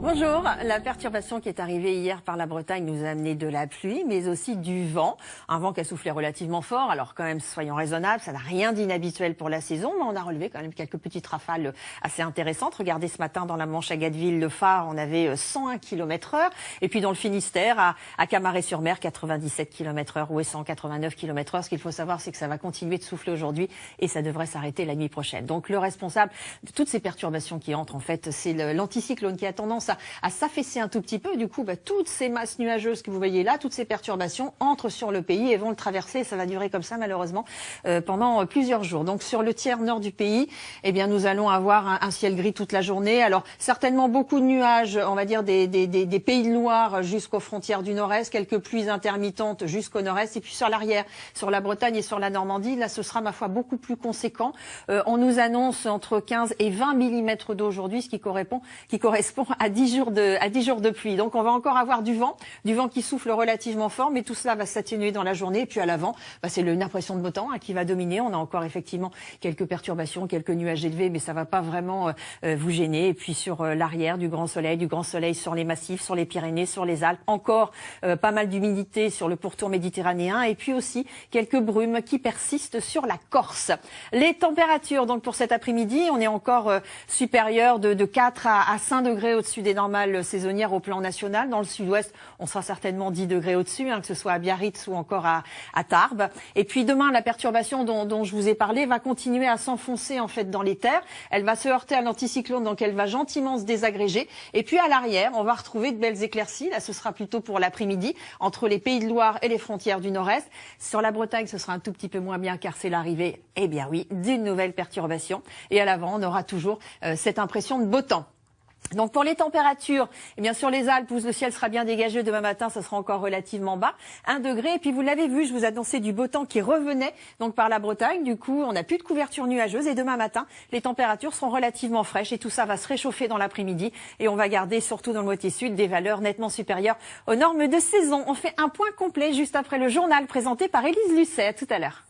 Bonjour, la perturbation qui est arrivée hier par la Bretagne nous a amené de la pluie, mais aussi du vent. Un vent qui a soufflé relativement fort, alors quand même soyons raisonnables, ça n'a rien d'inhabituel pour la saison, mais on a relevé quand même quelques petites rafales assez intéressantes. Regardez ce matin dans la Manche à Gatteville, le phare, on avait 101 km/h, et puis dans le Finistère, à Camaret-sur-Mer, 97 km/h, ou 189 km/h. Ce qu'il faut savoir, c'est que ça va continuer de souffler aujourd'hui, et ça devrait s'arrêter la nuit prochaine. Donc le responsable de toutes ces perturbations qui entrent, en fait, c'est l'anticyclone qui a tendance à s'affaisser un tout petit peu. Du coup, toutes ces masses nuageuses que vous voyez là, toutes ces perturbations entrent sur le pays et vont le traverser. Ça va durer comme ça, malheureusement, pendant plusieurs jours. Donc, sur le tiers nord du pays, eh bien, nous allons avoir un ciel gris toute la journée. Alors, certainement beaucoup de nuages, on va dire des Pays de Loire jusqu'aux frontières du nord-est, quelques pluies intermittentes jusqu'au nord-est. Et puis, sur l'arrière, sur la Bretagne et sur la Normandie, là, ce sera, ma foi, beaucoup plus conséquent. On nous annonce entre 15 et 20 mm d'eau aujourd'hui, ce qui correspond à 10 jours de pluie. Donc on va encore avoir du vent qui souffle relativement fort, mais tout cela va s'atténuer dans la journée. Et puis à l'avant, c'est une impression de beau temps qui va dominer. On a encore effectivement quelques perturbations, quelques nuages élevés, mais ça va pas vraiment vous gêner. Et puis sur l'arrière, du grand soleil sur les massifs, sur les Pyrénées, sur les Alpes. Encore pas mal d'humidité sur le pourtour méditerranéen. Et puis aussi quelques brumes qui persistent sur la Corse. Les températures, donc pour cet après-midi, on est encore supérieur de 4 à 5 degrés au-dessus des normales saisonnières au plan national. Dans le sud-ouest, on sera certainement 10 degrés au-dessus, que ce soit à Biarritz ou encore à Tarbes. Et puis demain, la perturbation dont je vous ai parlé va continuer à s'enfoncer en fait dans les terres. Elle va se heurter à l'anticyclone, donc elle va gentiment se désagréger. Et puis à l'arrière, on va retrouver de belles éclaircies. Là, ce sera plutôt pour l'après-midi, entre les Pays de Loire et les frontières du nord-est. Sur la Bretagne, ce sera un tout petit peu moins bien car c'est l'arrivée, eh bien oui, d'une nouvelle perturbation. Et à l'avant, on aura toujours cette impression de beau temps. Donc pour les températures, eh bien sur les Alpes où le ciel sera bien dégagé demain matin, ça sera encore relativement bas, 1 degré. Et puis vous l'avez vu, je vous annonçais du beau temps qui revenait donc par la Bretagne. Du coup, on n'a plus de couverture nuageuse et demain matin, les températures seront relativement fraîches et tout ça va se réchauffer dans l'après-midi et on va garder surtout dans le moitié sud des valeurs nettement supérieures aux normes de saison. On fait un point complet juste après le journal présenté par Élise Lucet. À tout à l'heure.